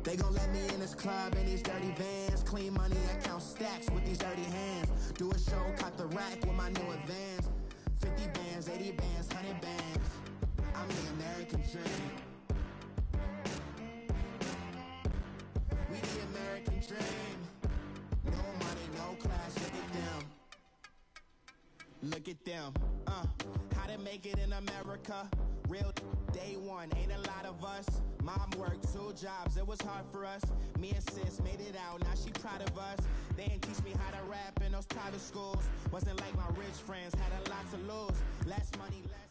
They gon' let me in this club in these dirty vans. Clean money, I count stacks with these dirty hands. Do a show, caught the rack with my new advance. 50 bands, 80 bands, 100 bands. I'm the American dream. We the American dream. No money, no class, look at them. Look at them, how to make it in America. Real day one, ain't a lot of us. Mom worked 2 jobs, it was hard for us. Me and sis made it out, now she proud of us. They didn't teach me how to rap in those private schools. Wasn't like my rich friends, had a lot to lose. Less money, less.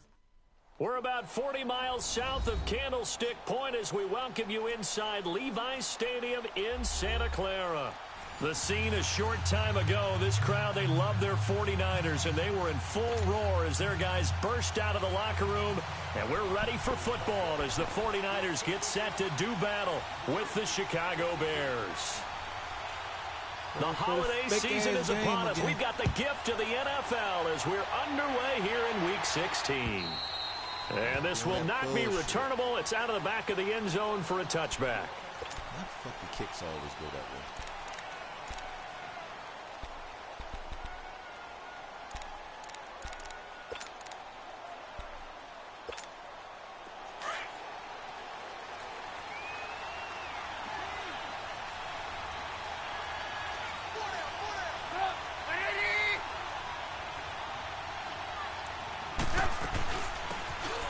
We're about 40 miles south of Candlestick Point as we welcome you inside Levi's Stadium in Santa Clara. The scene a short time ago, this crowd, they love their 49ers, and they were in full roar as their guys burst out of the locker room. And we're ready for football as the 49ers get set to do battle with the Chicago Bears. The holiday season is upon us. We've got the gift of the NFL as we're underway here in Week 16. And this will not be returnable. It's out of the back of the end zone for a touchback. Why the fuck the kicks always go that way?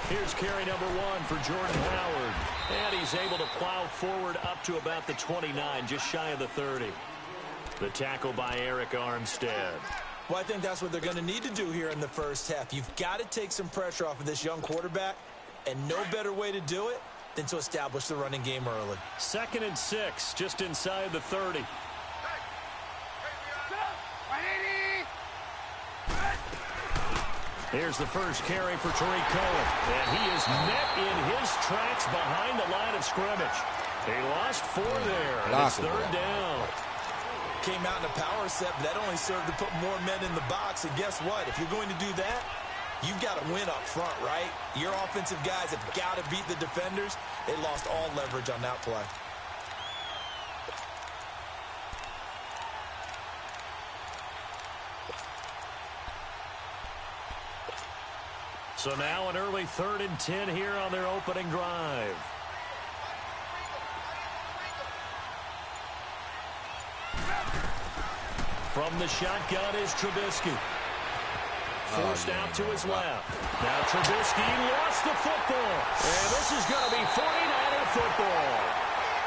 Here's carry number 1 for Jordan Howard. And he's able to plow forward up to about the 29, just shy of the 30. The tackle by Eric Armstead. Well, I think that's what they're going to need to do here in the first half. You've got to take some pressure off of this young quarterback, and no better way to do it than to establish the running game early. 2nd and 6, just inside the 30. Here's the first carry for Tariq Cohen. And he is met in his tracks behind the line of scrimmage. He lost 4 there. And it's 3rd down. Came out in a power set, but that only served to put more men in the box. And guess what? If you're going to do that, you've got to win up front, right? Your offensive guys have got to beat the defenders. They lost all leverage on that play. So now an early 3rd and 10 here on their opening drive. From the shotgun is Trubisky. Forced out to his left. Now Trubisky lost the football. And this is going to be 49er football.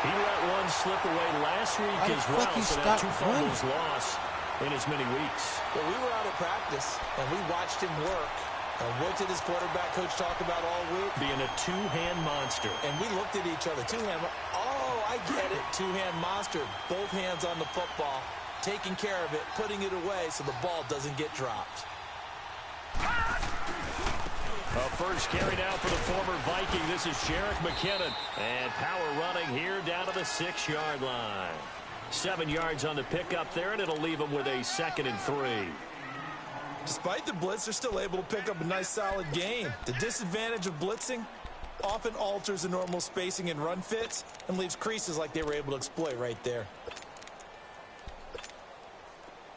He let one slip away last week as well. So now 2 fumbles lost in as many weeks. Well, we were out at practice, and we watched him work. And what did his quarterback coach talk about all week? Being a 2-hand monster. And we looked at each other. 2-hand. Oh, I get it. 2-hand monster. Both hands on the football. Taking care of it. Putting it away so the ball doesn't get dropped. A first carry now for the former Viking. This is Jerick McKinnon. And power running here down to the 6-yard line. 7 yards on the pickup there, and it'll leave him with a 2nd and 3. Despite the blitz, they're still able to pick up a nice, solid gain. The disadvantage of blitzing often alters the normal spacing and run fits and leaves creases like they were able to exploit right there.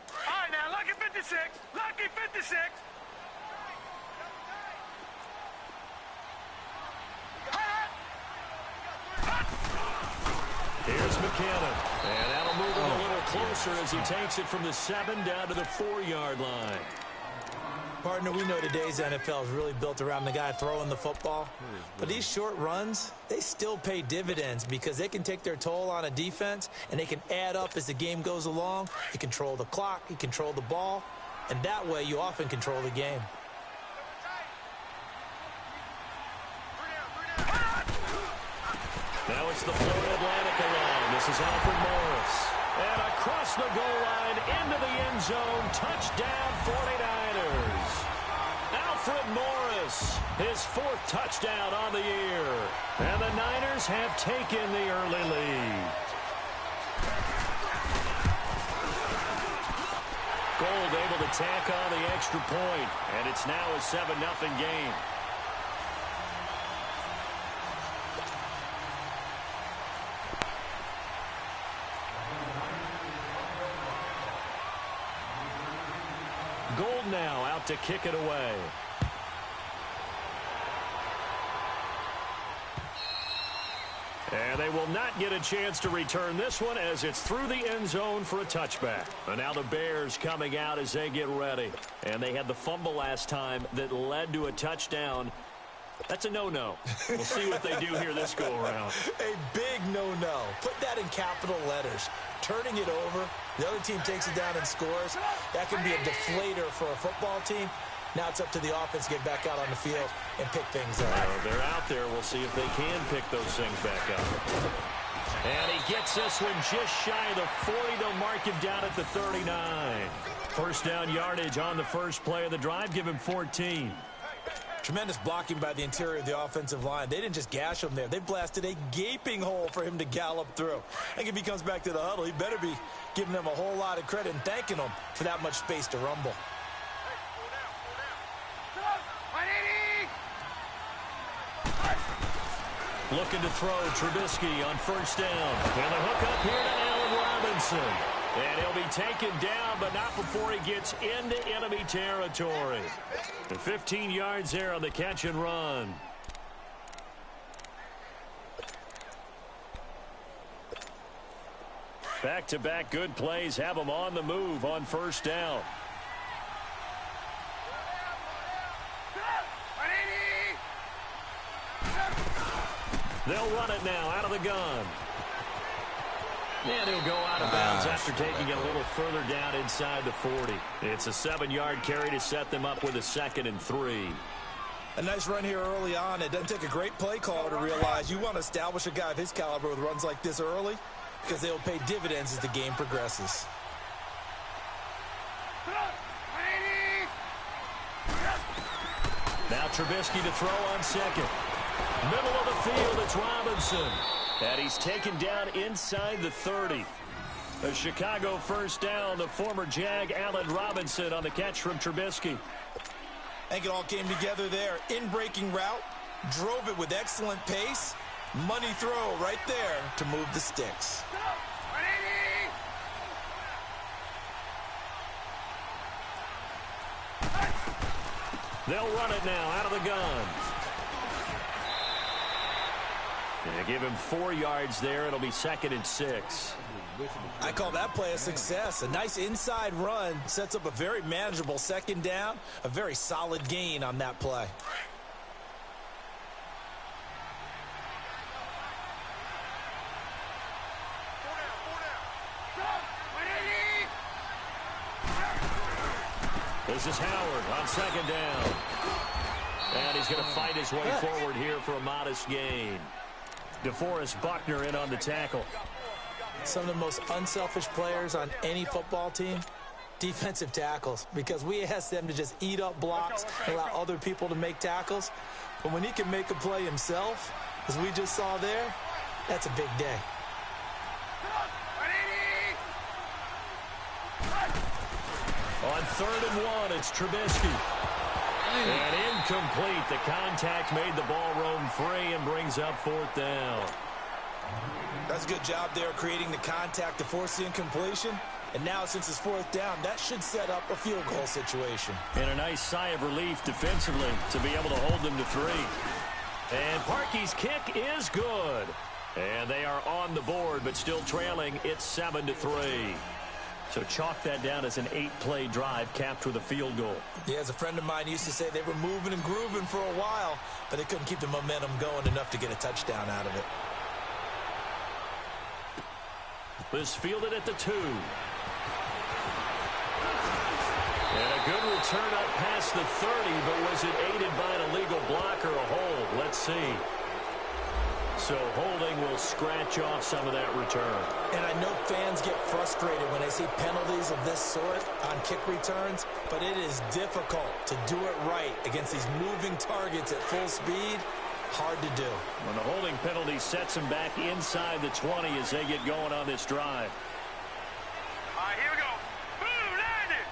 All right, now, lucky 56. Lucky 56. Here's McKinnon. And that'll move him a little closer as he takes it from the 7 down to the 4-yard line. Partner, we know today's NFL is really built around the guy throwing the football. But these short runs, they still pay dividends because they can take their toll on a defense, and they can add up as the game goes along. You control the clock, you control the ball, and that way you often control the game. Now it's the Florida Atlantic around. This is Alfred Morris. And across the goal line into the end zone. Touchdown 49ers. Alfred Morris, his 4th touchdown on the year. And the Niners have taken the early lead. Gold able to tack on the extra point. And it's now a 7-0 game. gold now out to kick it away. And they will not get a chance to return this one as it's through the end zone for a touchback. And now the Bears coming out as they get ready. And they had the fumble last time that led to a touchdown. That's a no-no. We'll see what they do here this go-around. A big no-no. Put that in capital letters. Turning it over, the other team takes it down and scores. That can be a deflator for a football team. Now it's up to the offense to get back out on the field and pick things up. They're out there. We'll see if they can pick those things back up. And he gets this one just shy of the 40. They'll mark him down at the 39. First down yardage on the first play of the drive. Give him 14. Tremendous blocking by the interior of the offensive line. They didn't just gash him there. They blasted a gaping hole for him to gallop through. I think if he comes back to the huddle, he better be giving them a whole lot of credit and thanking them for that much space to rumble. Looking to throw Trubisky on first down. And the hook up here to Allen Robinson. And he'll be taken down, but not before he gets into enemy territory. And 15 yards there on the catch and run. Back-to-back good plays have him on the move on first down. They'll run it now out of the gun. And he'll go out of bounds after taking it a little further down inside the 40. It's a 7-yard carry to set them up with a 2nd and 3. A nice run here early on. It doesn't take a great play caller to realize you want to establish a guy of his caliber with runs like this early because they will pay dividends as the game progresses. Now Trubisky to throw on second. Middle of the field, it's Robinson. And he's taken down inside the 30. A Chicago first down, the former Jag Allen Robinson on the catch from Trubisky. I think it all came together there. In-breaking route, drove it with excellent pace. Money throw right there to move the sticks. They'll run it now out of the gun. And give him 4 yards there. It'll be 2nd and 6. I call that play a success. A nice inside run sets up a very manageable 2nd down. A very solid gain on that play. This is Howard on 2nd down. And he's going to fight his way forward here for a modest gain. DeForest Buckner in on the tackle. Some of the most unselfish players on any football team, defensive tackles, because we ask them to just eat up blocks and allow other people to make tackles. But when he can make a play himself, as we just saw there, that's a big day. On 3rd and 1, it's Trubisky. And incomplete. The contact made the ball roam free and brings up 4th down. That's a good job there creating the contact to force the incompletion. And now since it's 4th down, that should set up a field goal situation. And a nice sigh of relief defensively to be able to hold them to 3. And Parkey's kick is good. And they are on the board, but still trailing. It's 7-3. So chalk that down as an 8-play drive capped with a field goal. Yeah, as a friend of mine used to say, they were moving and grooving for a while, but they couldn't keep the momentum going enough to get a touchdown out of it. This fielded at the 2. And a good return up past the 30, but was it aided by an illegal block or a hold? Let's see. So holding will scratch off some of that return. And I know fans get frustrated when they see penalties of this sort on kick returns, but it is difficult to do it right against these moving targets at full speed. Hard to do. When the holding penalty sets them back inside the 20 as they get going on this drive. All right, here we go. Boom, landed.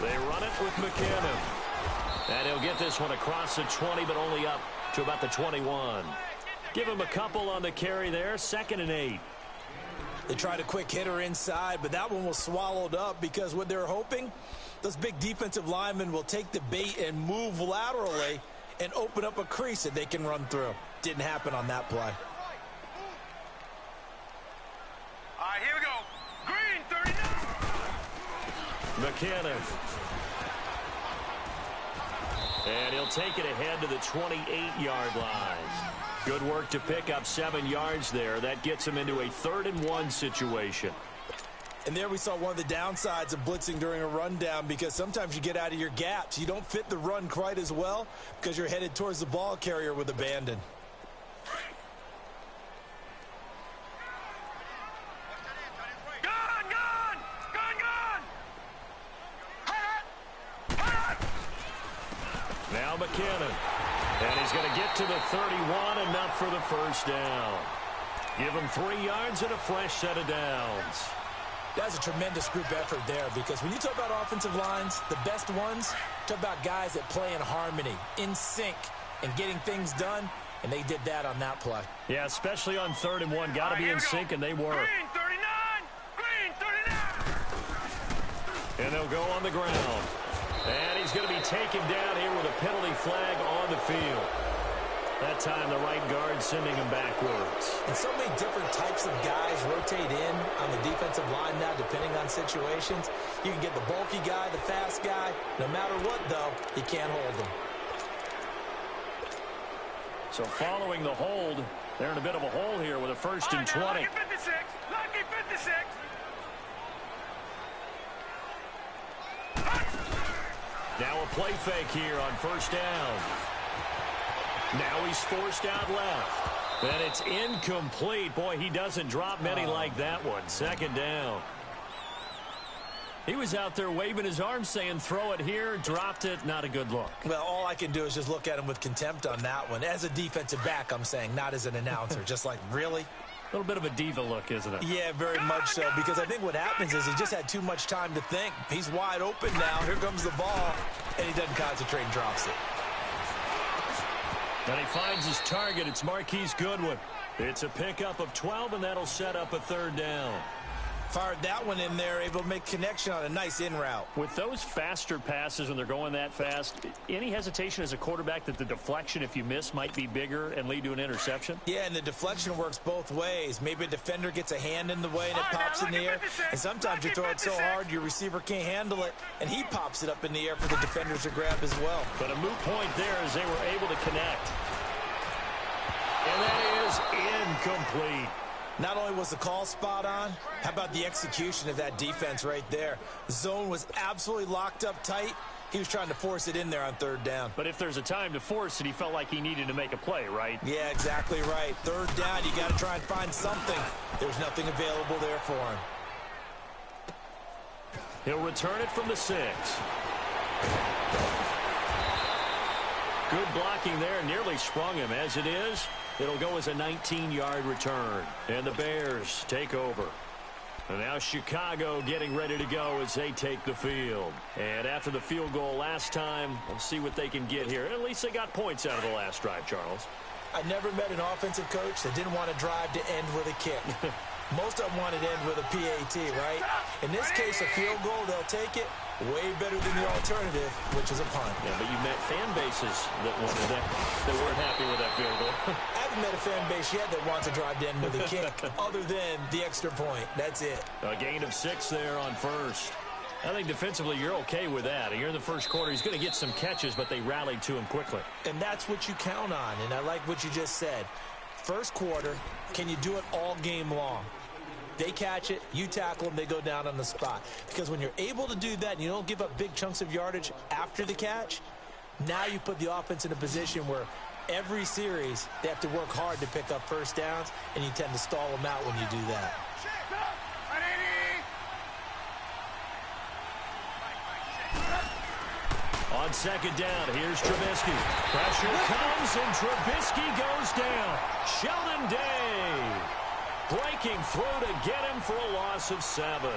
They run it with McKinnon. And he'll get this one across the 20, but only up to about the 21. Give him a couple on the carry there. 2nd and 8. They tried a quick hitter inside, but that one was swallowed up because what they're hoping, those big defensive linemen will take the bait and move laterally and open up a crease that they can run through. Didn't happen on that play. All right, here we go. Green, 39. McKinnon. And he'll take it ahead to the 28-yard line. Good work to pick up 7 yards there. That gets him into a 3rd-and-1 situation. And there we saw one of the downsides of blitzing during a rundown, because sometimes you get out of your gaps. You don't fit the run quite as well because you're headed towards the ball carrier with abandon. Now McKinnon. And he's going to get to the 31, enough for the first down. Give him 3 yards and a fresh set of downs. That's a tremendous group effort there, because when you talk about offensive lines, the best ones, talk about guys that play in harmony, in sync, and getting things done, and they did that on that play. Yeah, especially on 3rd and 1. Got to be in sync, and they were. Green, 39! Green, 39! And they'll go on the ground. And he's going to be taken down here with a penalty flag on the field. That time the right guard sending him backwards. And so many different types of guys rotate in on the defensive line now, depending on situations. You can get the bulky guy, the fast guy. No matter what, though, you can't hold them. So following the hold, they're in a bit of a hole here with a 1st and 20. Lucky 56! Lucky 56! Now a play fake here on 1st down. Now he's forced out left. And it's incomplete. Boy, he doesn't drop many like that one. 2nd down. He was out there waving his arms saying, throw it here, dropped it. Not a good look. Well, all I can do is just look at him with contempt on that one. As a defensive back, I'm saying, not as an announcer. Just like, really? A little bit of a diva look, isn't it? Yeah, very much so, because I think what happens is he just had too much time to think. He's wide open now. Here comes the ball, and he doesn't concentrate and drops it. And he finds his target. It's Marquise Goodwin. It's a pickup of 12, and that'll set up a 3rd down. Fired that one in there, able to make connection on a nice in route. With those faster passes when they're going that fast, any hesitation as a quarterback that the deflection, if you miss, might be bigger and lead to an interception? Yeah, and the deflection works both ways. Maybe a defender gets a hand in the way and it pops in the air. And sometimes you throw it so hard your receiver can't handle it, and he pops it up in the air for the defenders to grab as well. But a moot point there as they were able to connect. And that is incomplete. Not only was the call spot on, how about the execution of that defense right there? The zone was absolutely locked up tight. He was trying to force it in there on 3rd down. But if there's a time to force it, he felt like he needed to make a play, right? Yeah, exactly right. 3rd down, you got to try and find something. There's nothing available there for him. He'll return it from the 6. Good blocking there, nearly sprung him. As it is, it'll go as a 19-yard return. And the Bears take over. And now Chicago getting ready to go as they take the field. And after the field goal last time, we'll see what they can get here. At least they got points out of the last drive, Charles. I never met an offensive coach that didn't want to drive to end with a kick. Most of them wanted to end with a PAT, right? In this case, a field goal, they'll take it. Way better than the alternative, which is a punt. Yeah, but you met fan bases that wanted that, that weren't happy with that field goal. I haven't met a fan base yet that wants to drive to end with a kick, other than the extra point. That's it. A gain of 6 there on 1st. I think defensively you're okay with that. You're in the first quarter. He's going to get some catches, but they rallied to him quickly. And that's what you count on, and I like what you just said. First quarter, can you do it all game long? They catch it, you tackle them, they go down on the spot. Because when you're able to do that and you don't give up big chunks of yardage after the catch, now you put the offense in a position where every series they have to work hard to pick up 1st downs, and you tend to stall them out when you do that. On 2nd down, here's Trubisky. Pressure comes, and Trubisky goes down. Sheldon Day breaking through to get him for a loss of 7.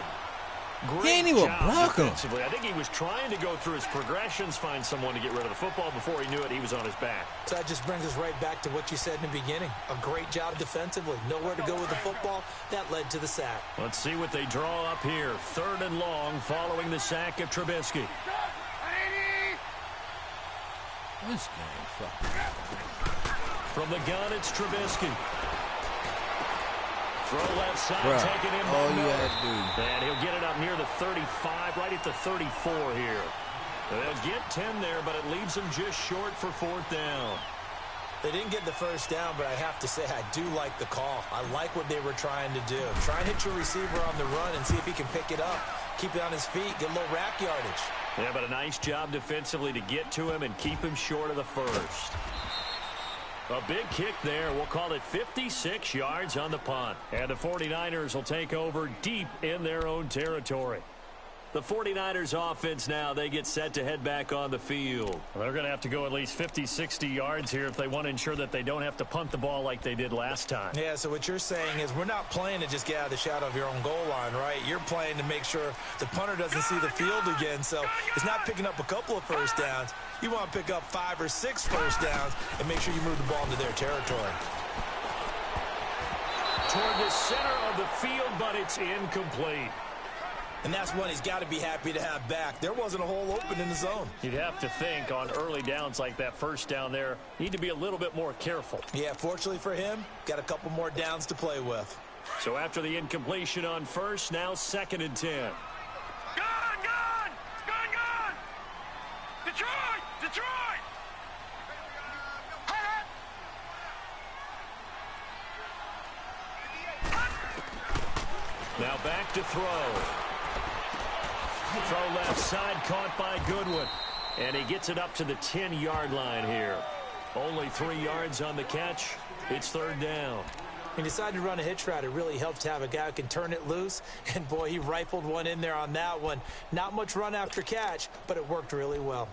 Great He ain't even job block him. defensively. I think he was trying to go through his progressions, find someone to get rid of the football. Before he knew it, he was on his back. So that just brings us right back to what you said in the beginning. A great job defensively. Nowhere to go with the football. That led to the sack. Let's see what they draw up here. 3rd and long following the sack of Trubisky. This game fucking. From the gun, it's Trubisky. Throw left side, Bruh, taking him. all you had to do. And he'll get it up near the 35, right at the 34 here. They'll get 10 there, but it leaves them just short for 4th down. They didn't get the first down, but I have to say I do like the call. I like what they were trying to do. Try and hit your receiver on the run and see if he can pick it up. Keep it on his feet, get a little rack yardage. Yeah, but a nice job defensively to get to him and keep him short of the first. A big kick there. We'll call it 56 yards on the punt. And the 49ers will take over deep in their own territory. The 49ers offense now, they get set to head back on the field. They're going to have to go at least 50, 60 yards here if they want to ensure that they don't have to punt the ball like they did last time. Yeah, so what you're saying is we're not playing to just get out of the shadow of your own goal line, right? You're playing to make sure the punter doesn't see the field again. So it's not picking up a couple of first downs. You want to pick up 5 or 6 first downs and make sure you move the ball into their territory. Toward the center of the field, but it's incomplete. And that's one he's got to be happy to have back. There wasn't a hole open in the zone. You'd have to think on early downs like that first down there, need to be a little bit more careful. Yeah, fortunately for him, got a couple more downs to play with. So after the incompletion on first, now 2nd and 10. Gone! Detroit! Now back to throw. Throw left side, caught by Goodwin. And he gets it up to the 10-yard line here. Only 3 yards on the catch. It's 3rd down. He decided to run a hitch route. It really helps to have a guy who can turn it loose. And, boy, he rifled one in there on that one. Not much run after catch, but it worked really well.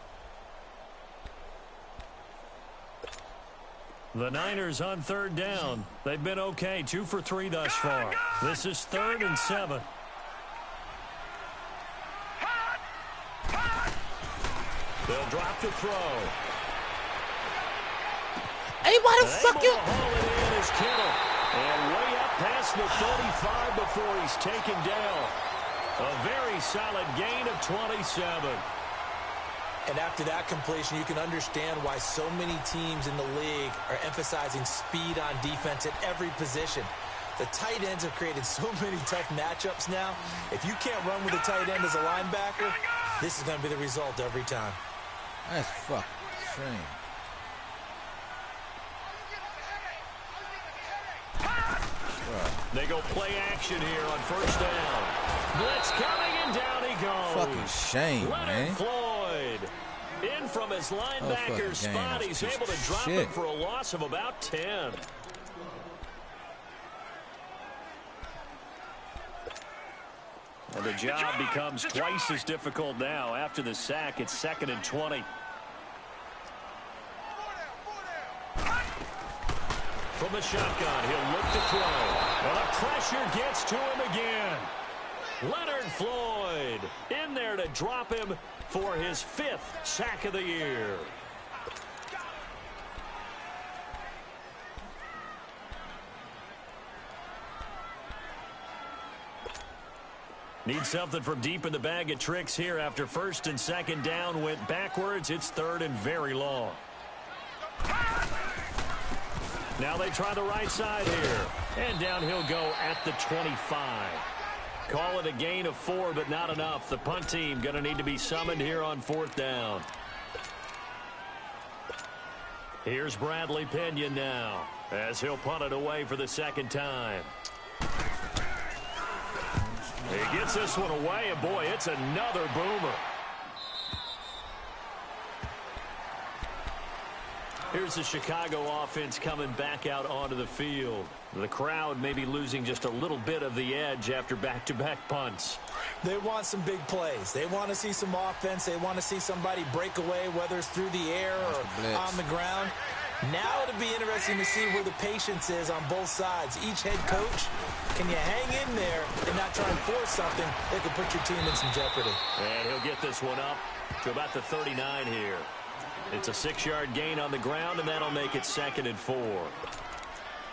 The Niners on 3rd down. They've been okay, 2 for 3 thus far. This is 3rd and 7. They'll drop to throw. Hey, why the fuck you? Haul it in is Kittle. And way up past the 35 before he's taken down. A very solid gain of 27. And after that completion, you can understand why so many teams in the league are emphasizing speed on defense at every position. The tight ends have created so many tough matchups now. If you can't run with a tight end as a linebacker, this is going to be the result every time. That's fucking shame. They go play action here on 1st down. Blitz coming, and down he goes. Fucking shame, Leonard man. Floyd. In from his linebacker spot. He's able to drop him for a loss of about 10. And the job becomes twice as difficult now. After the sack, it's 2nd and 20. From the shotgun, he'll look to throw. And the pressure gets to him again. Leonard Floyd in there to drop him for his 5th sack of the year. Need something from deep in the bag of tricks here after 1st and 2nd down went backwards. It's 3rd and very long. Now they try the right side here. And down he'll go at the 25. Call it a gain of 4, but not enough. The punt team going to need to be summoned here on 4th down. Here's Bradley Pinion now as he'll punt it away for the 2nd time. He gets this one away, and boy, it's another boomer. Here's the Chicago offense coming back out onto the field. The crowd may be losing just a little bit of the edge after back-to-back punts. They want some big plays. They want to see some offense. They want to see somebody break away, whether it's through the air or on the ground. Now it'll be interesting to see where the patience is on both sides. Each head coach, can you hang in there and not try and force something that could put your team in some jeopardy? And he'll get this one up to about the 39 here. It's a 6-yard gain on the ground, and that'll make it 2nd and 4.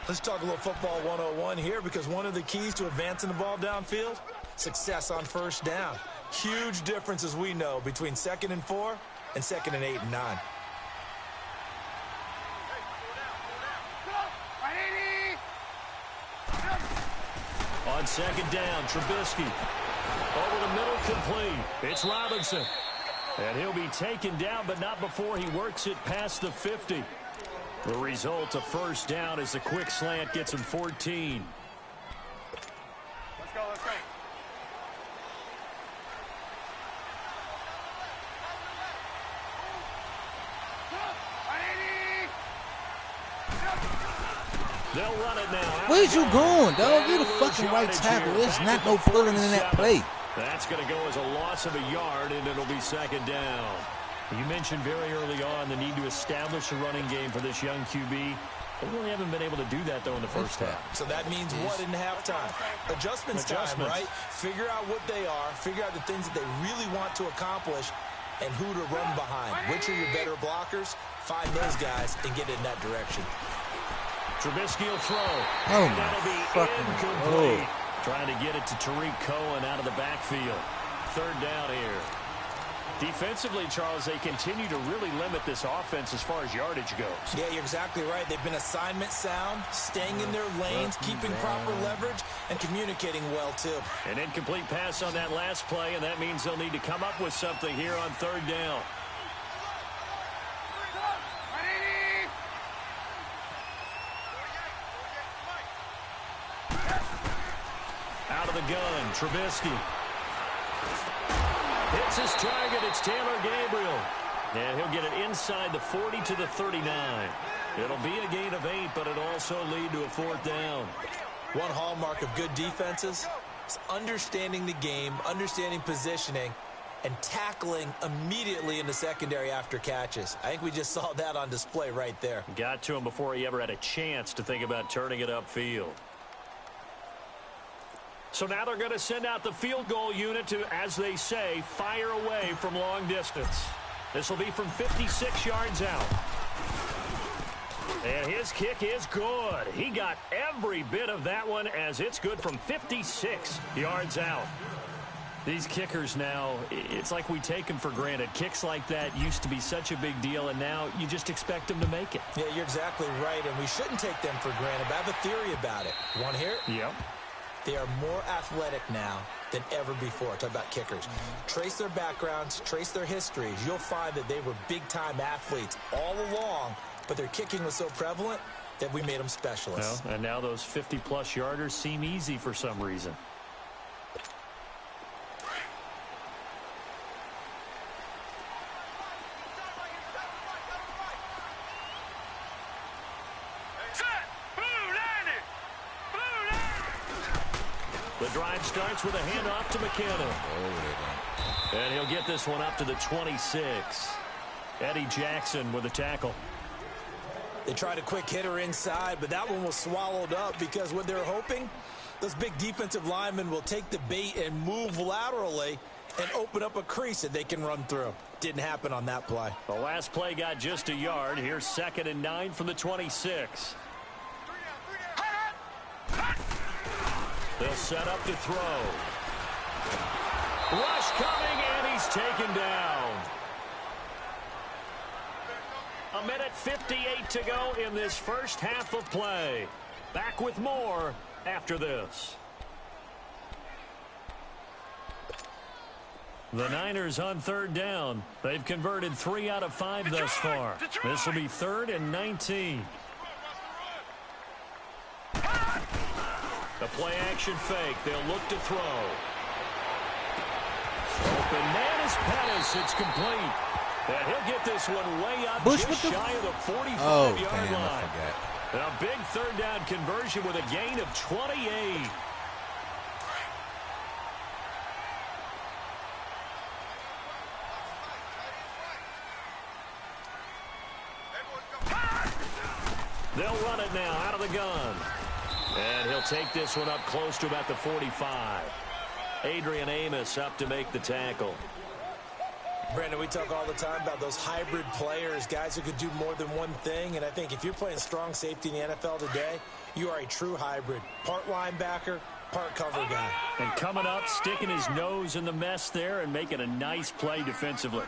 Let's talk a little football 101 here, because one of the keys to advancing the ball downfield, success on first down. Huge difference, as we know, between 2nd and 4 and 2nd and 8 and 9. On 2nd down, Trubisky. Over the middle, complete. It's Robinson. And he'll be taken down, but not before he works it past the 50. The result, a first down, as a quick slant gets him 14. Let's go, let's go. They'll run it now. Where's you going, dog? You're the fucking right tackle. There's not no pulling in that play. That's going to go as a loss of a yard, and it'll be 2nd down. You mentioned very early on the need to establish a running game for this young QB. They really haven't been able to do that, though, in the first half. So that means what in halftime? Adjustments time, right? Figure out what they are, figure out the things that they really want to accomplish, and who to run behind. Which are your better blockers? Find those guys and get in that direction. Trubisky will throw. Oh, and that'll be incomplete. Trying to get it to Tariq Cohen out of the backfield. 3rd down here. Defensively, Charles, they continue to really limit this offense as far as yardage goes. Yeah, you're exactly right. They've been assignment sound, staying in their lanes, keeping proper leverage, and communicating well, too. An incomplete pass on that last play, and that means they'll need to come up with something here on 3rd down. Out of the gun, Trubisky. Hits his target. It's Taylor Gabriel. And he'll get it inside the 40 to the 39. It'll be a gain of 8, but it'll also lead to a 4th down. One hallmark of good defenses is understanding the game, understanding positioning, and tackling immediately in the secondary after catches. I think we just saw that on display right there. Got to him before he ever had a chance to think about turning it upfield. So now they're going to send out the field goal unit to, as they say, fire away from long distance. This will be from 56 yards out. And his kick is good. He got every bit of that one, as it's good from 56 yards out. These kickers now, it's like we take them for granted. Kicks like that used to be such a big deal, and now you just expect them to make it. Yeah, you're exactly right, and we shouldn't take them for granted. But I have a theory about it. You want to hear it? Yep. They are more athletic now than ever before. Talk about kickers. Trace their backgrounds, trace their histories. You'll find that they were big-time athletes all along, but their kicking was so prevalent that we made them specialists. Well, and now those 50-plus yarders seem easy for some reason. The drive starts with a handoff to McKinnon. And he'll get this one up to the 26. Eddie Jackson with a tackle. They tried a quick hitter inside, but that one was swallowed up because what they're hoping, those big defensive linemen will take the bait and move laterally and open up a crease that they can run through. Didn't happen on that play. The last play got just a yard. Here's 2nd and 9 from the 26. They'll set up to throw. Rush coming, and he's taken down. 1:58 to go in this first half of play. Back with more after this. The Niners on 3rd down. They've converted 3 out of 5 thus far. This will be 3rd and 19. The play-action fake. They'll look to throw. Open man is Pettis. It's complete. And he'll get this one way up just shy of the 45-yard line. And a big 3rd down conversion with a gain of 28. They'll run it now out of the gun. And he'll take this one up close to about the 45. Adrian Amos up to make the tackle. Brandon, we talk all the time about those hybrid players, guys who could do more than one thing. And I think if you're playing strong safety in the NFL today, you are a true hybrid. Part linebacker, part cover guy. And coming up, sticking his nose in the mess there and making a nice play defensively.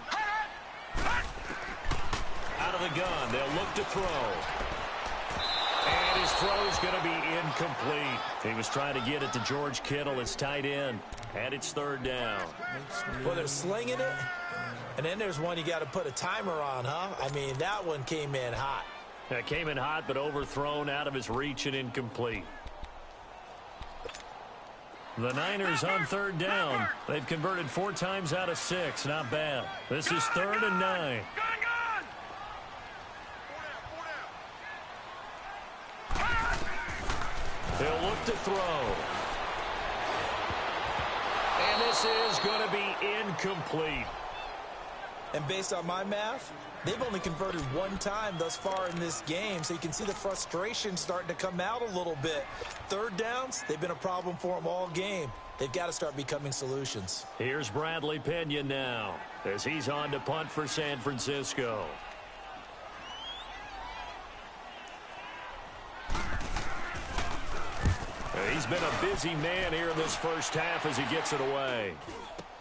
Out of the gun, they'll look to throw. And his throw's going to be incomplete. He was trying to get it to George Kittle, his tight end. And it's third down. Well, they're slinging it. And then there's one you got to put a timer on, huh? I mean, that one came in hot. That came in hot, but overthrown out of his reach and incomplete. The Niners on third down. They've converted 4 times out of 6. Not bad. This is 3rd and 9. They'll look to throw. And this is going to be incomplete. And based on my math, they've only converted 1 time thus far in this game, so you can see the frustration starting to come out a little bit. Third downs, they've been a problem for them all game. They've got to start becoming solutions. Here's Bradley Pena now as he's on to punt for San Francisco. He's been a busy man here in this first half as he gets it away.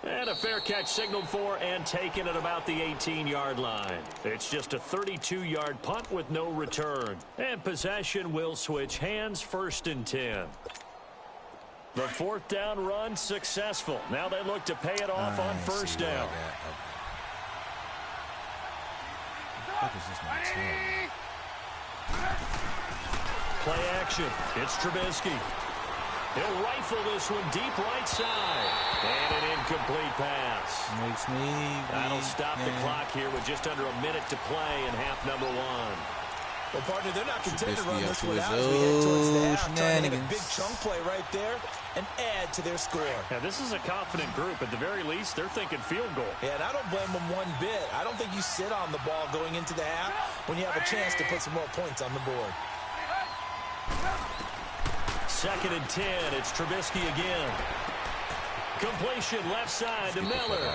And a fair catch signaled for and taken at about the 18-yard line. It's just a 32-yard punt with no return. And possession will switch hands, 1st and 10. The 4th down run successful. Now they look to pay it off on 1st down. What is this not saying? Play action. It's Trubisky. He'll rifle this one deep right side. And an incomplete pass. Makes me... That'll stop the clock here with just under a minute to play in half number 1. Well, partner, they're not content to run this one out as we head towards the half. Trying to hit a big chunk play right there and add to their score. Yeah, this is a confident group. At the very least, they're thinking field goal. Yeah, and I don't blame them one bit. I don't think you sit on the ball going into the half when you have a chance to put some more points on the board. 2nd and 10. It's Trubisky again. Completion left side to Miller.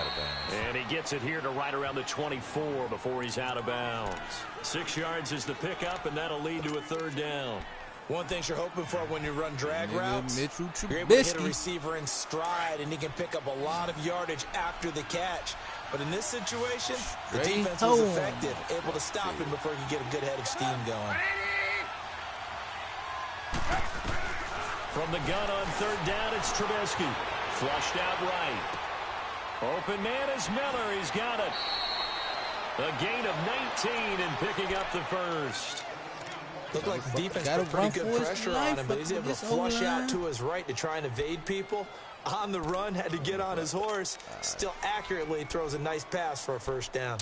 And he gets it here to right around the 24 before he's out of bounds. 6 yards is the pickup, and that'll lead to a 3rd down. One thing you're hoping for when you run drag routes, you're able to hit a receiver in stride, and he can pick up a lot of yardage after the catch. But in this situation, the defense was effective, able to stop him before he could get a good head of steam going. From the gun on 3rd down, it's Trubisky. Flushed out right. Open man is Miller. He's got it. A gain of 19 and picking up the 1st. Looked like the defense put pretty good pressure on him, but he's able to flush out to his right to try and evade people. On the run, had to get on his horse. Still accurately throws a nice pass for a 1st down.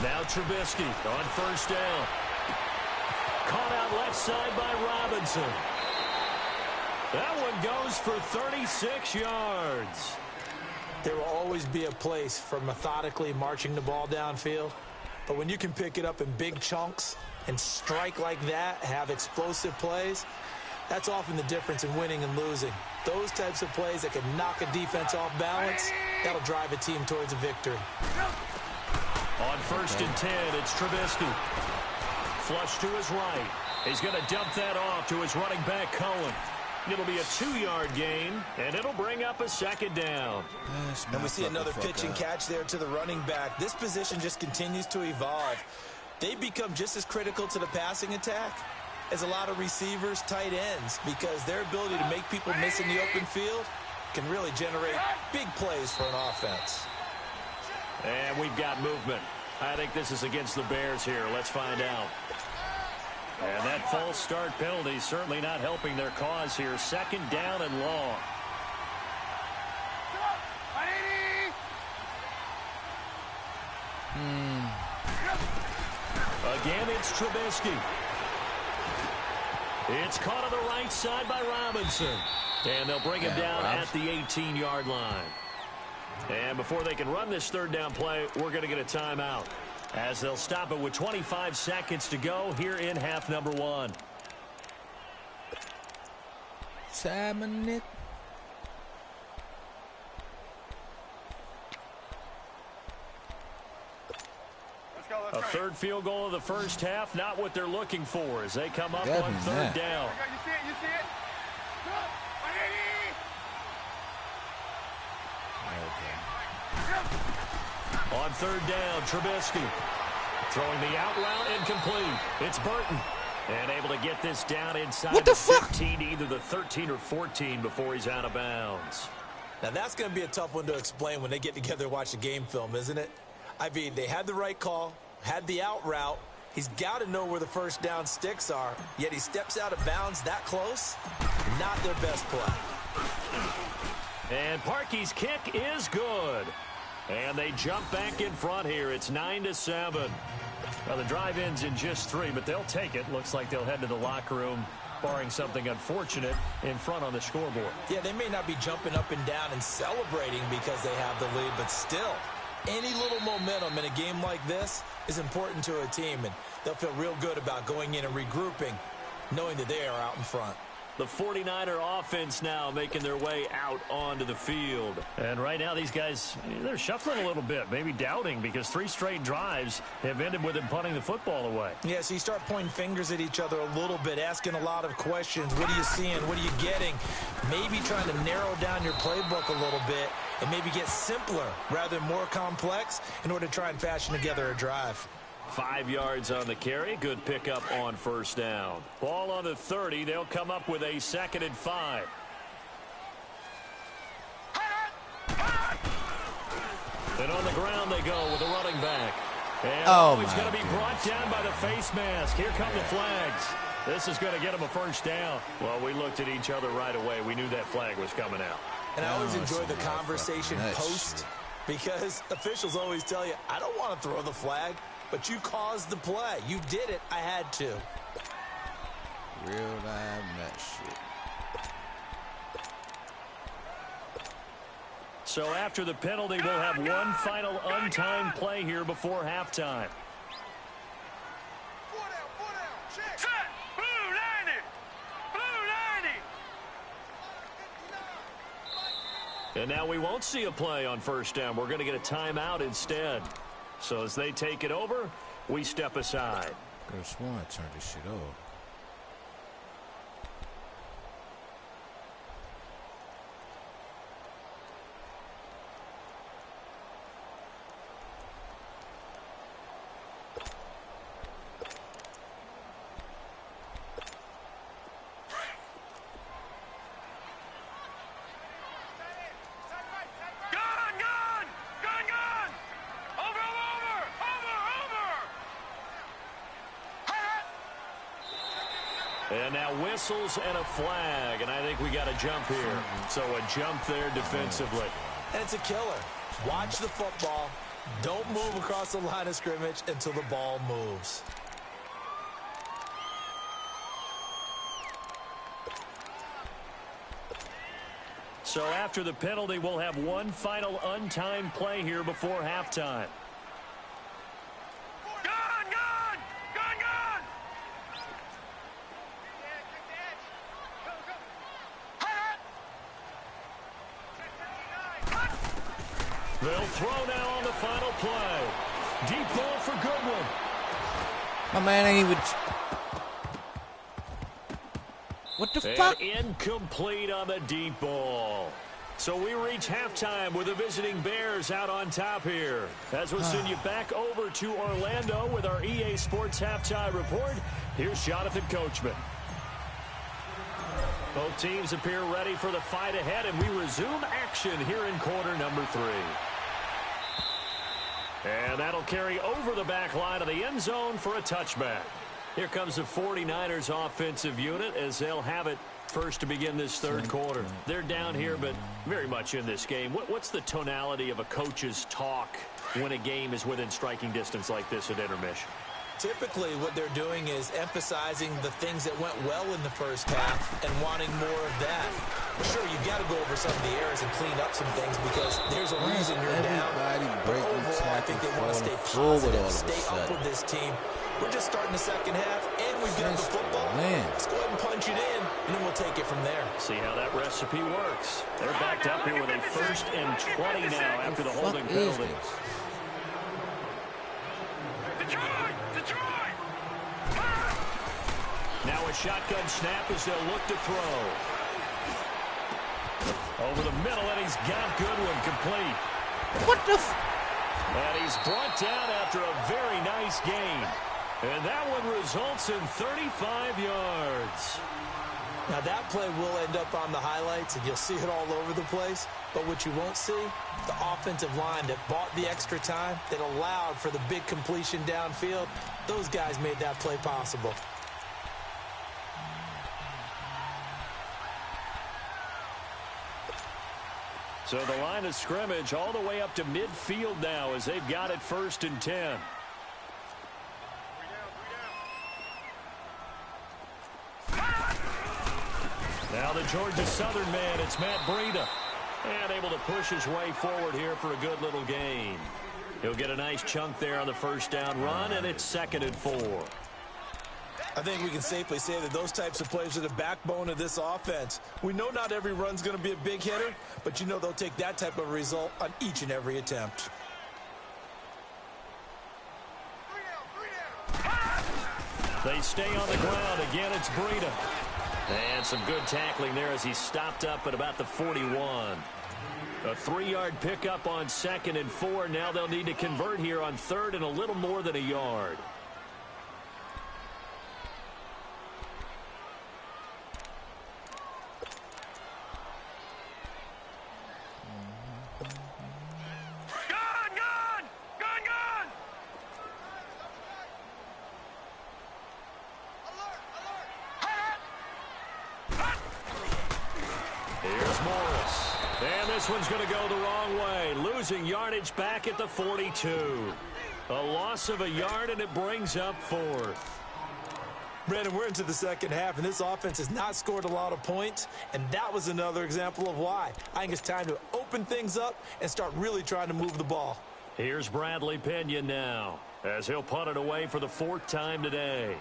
Now Trubisky on 1st down. Caught out left side by Robinson. That one goes for 36 yards. There will always be a place for methodically marching the ball downfield. But when you can pick it up in big chunks and strike like that, have explosive plays, that's often the difference in winning and losing. Those types of plays that can knock a defense off balance, that'll drive a team towards a victory. On 1st and 10, it's Trubisky. Flush to his right. He's going to dump that off to his running back, Cohen. It'll be a 2-yard gain, and it'll bring up a 2nd down. And we see another pitch and catch there to the running back. This position just continues to evolve. They become just as critical to the passing attack as a lot of receivers, tight ends, because their ability to make people miss in the open field can really generate big plays for an offense. And we've got movement. I think this is against the Bears here. Let's find out. And that false start penalty certainly not helping their cause here. 2nd down and long. Again, it's Trubisky. It's caught on the right side by Robinson. And they'll bring him down at the 18-yard line. And before they can run this third down play, we're going to get a timeout, as they'll stop it with 25 seconds to go here in half number 1. Salmon. A third field goal of the first half, not what they're looking for as they come up on third down. You see it? You see it? On third down, Trubisky throwing the out route incomplete. It's Burton. And able to get this down inside the 15, either the 13 or 14 before he's out of bounds. Now that's going to be a tough one to explain when they get together and watch the game film, isn't it? I mean, they had the right call, had the out route. He's got to know where the first down sticks are, yet he steps out of bounds that close. Not their best play. And Parkey's kick is good. And they jump back in front here. It's 9-7. Well, the drive ends in just 3, but they'll take it. Looks like they'll head to the locker room, barring something unfortunate, in front on the scoreboard. Yeah, they may not be jumping up and down and celebrating because they have the lead, but still, any little momentum in a game like this is important to a team, and they'll feel real good about going in and regrouping, knowing that they are out in front. The 49er offense now making their way out onto the field. And right now these guys, they're shuffling a little bit, maybe doubting, because 3 straight drives have ended with them punting the football away. Yeah, so you start pointing fingers at each other a little bit, asking a lot of questions. What are you seeing? What are you getting? Maybe trying to narrow down your playbook a little bit and maybe get simpler rather than more complex in order to try and fashion together a drive. 5 yards on the carry. Good pickup on first down. Ball on the 30. They'll come up with a 2nd and 5. And on the ground they go with a running back. And he's going to be brought down by the face mask. Here come the flags. This is going to get him a first down. Well, we looked at each other right away. We knew that flag was coming out. And I always enjoy the conversation post, because officials always tell you, I don't want to throw the flag. But you caused the play. You did it. I had to. Real live nut shit. So after the penalty, we'll have one final untimed play here before halftime. Set. Blue 90. Blue 90. And now we won't see a play on first down. We're going to get a timeout instead. So as they take it over, we step aside. Could have sworn I turned this shit off. And now whistles and a flag, and I think we got a jump here. So a jump there defensively. And it's a killer. Watch the football. Don't move across the line of scrimmage until the ball moves. So after the penalty, we'll have one final untimed play here before halftime. They'll throw now on the final play. Deep ball for Goodwin. My man ain't even... What the fuck? Incomplete on the deep ball. So we reach halftime with the visiting Bears out on top here. As we'll send you back over to Orlando with our EA Sports Halftime Report. Here's Jonathan Coachman. Both teams appear ready for the fight ahead, and we resume action here in quarter number 3. And that'll carry over the back line of the end zone for a touchback. Here comes the 49ers offensive unit as they'll have it first to begin this third quarter. They're down here, but very much in this game. What's the tonality of a coach's talk when a game is within striking distance like this at intermission? Typically, what they're doing is emphasizing the things that went well in the first half and wanting more of that. Sure, you've got to go over some of the errors and clean up some things because there's a reason you're down. But overall, I think they want to stay positive, stay up with this team. We're just starting the second half, and we've got the football. Let's go ahead and punch it in, and then we'll take it from there. See how that recipe works. They're backed up here with a 1st and 20 now after the holding penalty. Now a shotgun snap as they'll look to throw. Over the middle, and he's got Goodwin complete. What the And he's brought down after a very nice gain. And that one results in 35 yards. Now that play will end up on the highlights, and you'll see it all over the place. But what you won't see, the offensive line that bought the extra time, that allowed for the big completion downfield, those guys made that play possible. So the line of scrimmage all the way up to midfield now as they've got it 1st and 10. Now the Georgia Southern man, it's Matt Breida. And able to push his way forward here for a good little gain. He'll get a nice chunk there on the 1st down run, and it's 2nd and 4. I think we can safely say that those types of plays are the backbone of this offense. We know not every run's going to be a big hitter, but you know they'll take that type of result on each and every attempt. They stay on the ground. Again, it's Breida. And some good tackling there as he stopped up at about the 41. A 3-yard pickup on 2nd and 4. Now they'll need to convert here on 3rd and a little more than a yard. This one's going to go the wrong way. Losing yardage back at the 42. A loss of a yard, and it brings up 4th. Brandon, we're into the second half, and this offense has not scored a lot of points, and that was another example of why. I think it's time to open things up and start really trying to move the ball. Here's Bradley Pinion now as he'll punt it away for the 4th time today.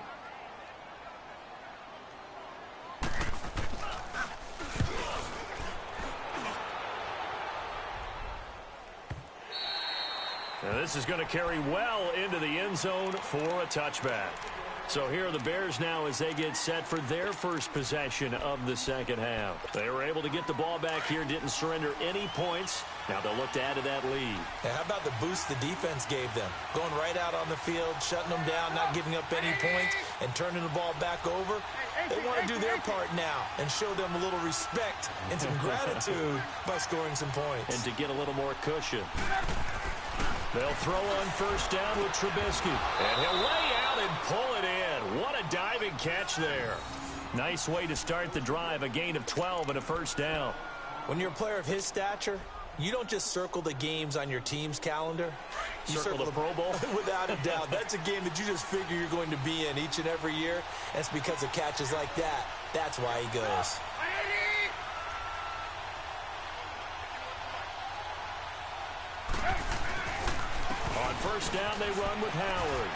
Now this is going to carry well into the end zone for a touchback. So here are the Bears now as they get set for their first possession of the second half. They were able to get the ball back here, didn't surrender any points. Now they'll look to add to that lead. Now how about the boost the defense gave them? Going right out on the field, shutting them down, not giving up any points, and turning the ball back over. They want to do their part now and show them a little respect and some gratitude by scoring some points. And to get a little more cushion. They'll throw on 1st down with Trubisky. And he'll lay out and pull it in. What a diving catch there. Nice way to start the drive. A gain of 12 and a 1st down. When you're a player of his stature, you don't just circle the games on your team's calendar. You circle the Pro Bowl? Without a doubt. That's a game that you just figure you're going to be in each and every year. And it's because of catches like that. That's why he goes. On 1st down, they run with Howard.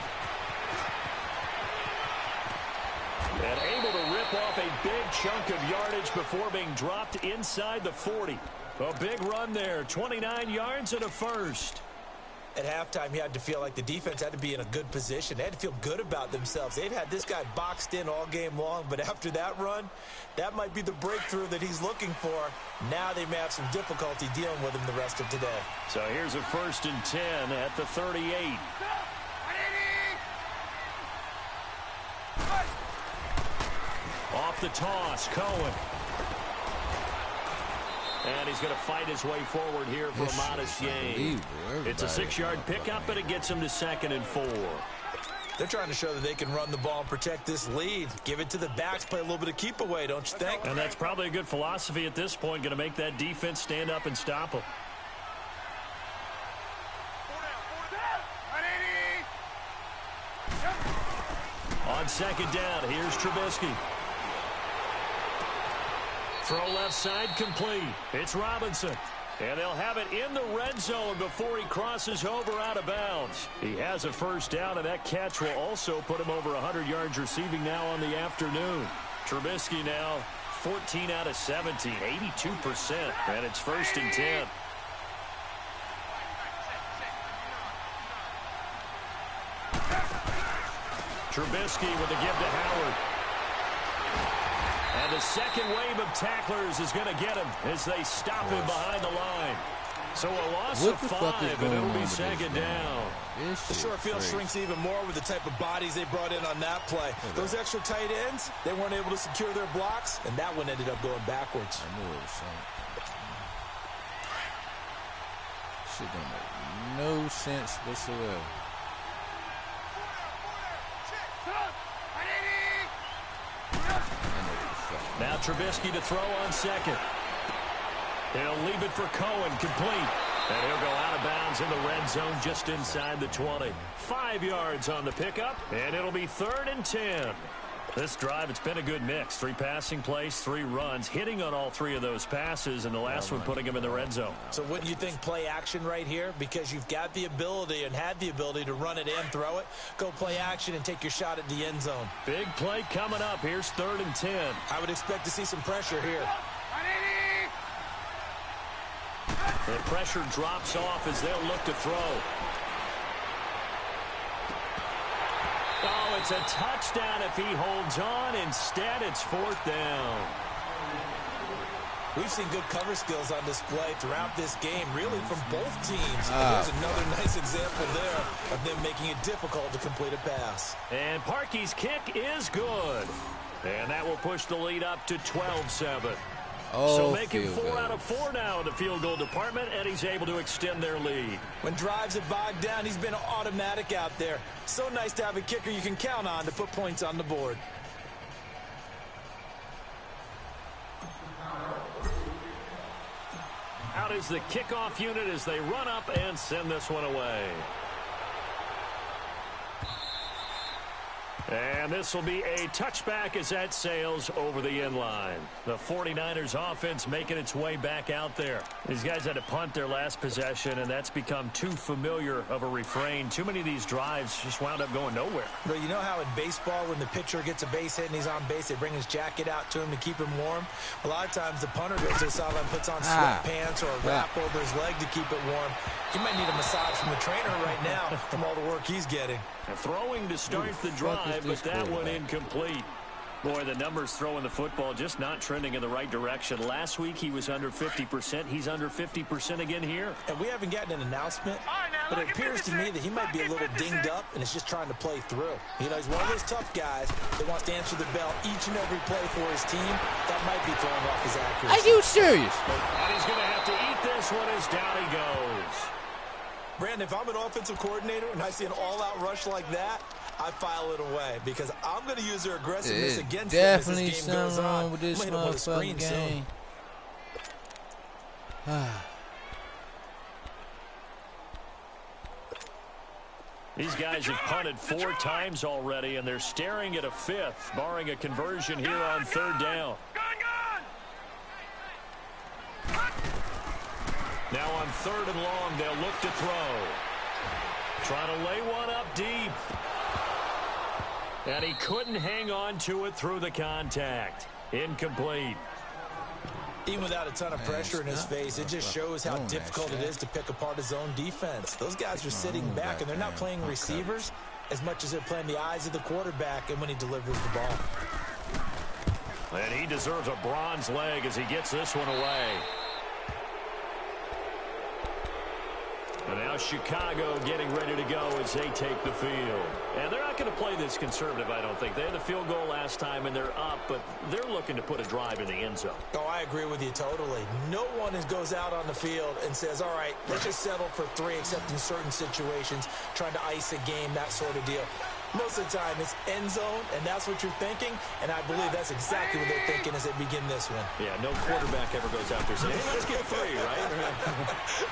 And able to rip off a big chunk of yardage before being dropped inside the 40. A big run there, 29 yards and a 1st. At halftime, you had to feel like the defense had to be in a good position. They had to feel good about themselves. They've had this guy boxed in all game long, but after that run, that might be the breakthrough that he's looking for. Now they may have some difficulty dealing with him the rest of today. So here's a 1st and 10 at the 38. Off the toss, Cohen. And he's going to fight his way forward here for a modest gain. It's a 6-yard pickup, and it gets him to 2nd and 4. They're trying to show that they can run the ball and protect this lead. Give it to the backs, play a little bit of keep away, don't you think? And that's probably a good philosophy at this point, going to make that defense stand up and stop them. second down. Here's Trubisky. Throw left side complete. It's Robinson. And they'll have it in the red zone before he crosses over out of bounds. He has a first down, and that catch will also put him over 100 yards receiving now on the afternoon. Trubisky now 14 out of 17, 82%, and it's 1st and 10. Trubisky with a give to Howard. And the second wave of tacklers is going to get him as they stop him behind the line. So a loss of 5, and it'll be second down. The short field shrinks even more with the type of bodies they brought in on that play. Those extra tight ends, they weren't able to secure their blocks, and that one ended up going backwards. I knew it was something. Shit don't make no sense whatsoever. Now Trubisky to throw on second. He'll leave it for Cohen, complete. And he'll go out of bounds in the red zone just inside the 20. 5 yards on the pickup, and it'll be 3rd and 10. This drive, it's been a good mix. 3 passing plays, 3 runs, hitting on all 3 of those passes, and the last one putting him in the red zone. So wouldn't you think play action right here? Because you've got the ability and had the ability to run it and throw it. Go play action and take your shot at the end zone. Big play coming up. Here's 3rd and 10. I would expect to see some pressure here. The pressure drops off as they'll look to throw. Oh, it's a touchdown if he holds on. Instead, it's 4th down. We've seen good cover skills on display throughout this game, really from both teams. There's another nice example there of them making it difficult to complete a pass. And Parkey's kick is good. And that will push the lead up to 12-7. So making 4 out of 4 now in the field goal department, and he's able to extend their lead. When drives are bogged down, he's been automatic out there. So nice to have a kicker you can count on to put points on the board. Out is the kickoff unit as they run up and send this one away. And this will be a touchback as that sails over the end line. The 49ers offense making its way back out there. These guys had to punt their last possession, and that's become too familiar of a refrain. Too many of these drives just wound up going nowhere. But you know how in baseball, when the pitcher gets a base hit and he's on base, they bring his jacket out to him to keep him warm? A lot of times the punter goes to the sideline, puts on sweatpants or a wrap over his leg to keep it warm. He might need a massage from the trainer right now from all the work he's getting. Throwing to start the drive, but that one incomplete. Boy, the numbers throwing the football just not trending in the right direction. Last week he was under 50%. He's under 50% again here. And we haven't gotten an announcement, but it appears to me that he might be a little dinged up and is just trying to play through. You know, he's one of those tough guys that wants to answer the bell each and every play for his team. That might be throwing off his accuracy. Are you serious? And he's going to have to eat this one as down he goes. Brandon, if I'm an offensive coordinator and I see an all-out rush like that, I file it away because I'm going to use their aggressiveness against them as this game goes on. With this motherfucking game. These guys have punted 4 times already, and they're staring at a 5th, barring a conversion here on 3rd down. Now on 3rd and long, they'll look to throw. Trying to lay one up deep. And he couldn't hang on to it through the contact. Incomplete. Even without a ton of pressure in his face, it just shows how difficult it is to pick apart his own defense. Those guys are sitting back, and they're not playing receivers as much as they're playing the eyes of the quarterback and when he delivers the ball. And he deserves a bronze leg as he gets this one away. And now Chicago getting ready to go as they take the field. And they're not going to play this conservative, I don't think. They had the field goal last time, and they're up, but they're looking to put a drive in the end zone. Oh, I agree with you totally. No one goes out on the field and says, all right, let's just settle for 3, except in certain situations, trying to ice a game, that sort of deal. Most of the time, it's end zone, and that's what you're thinking, and I believe that's exactly what they're thinking as they begin this one. Yeah, no quarterback ever goes out there saying, hey, let's get 3, right?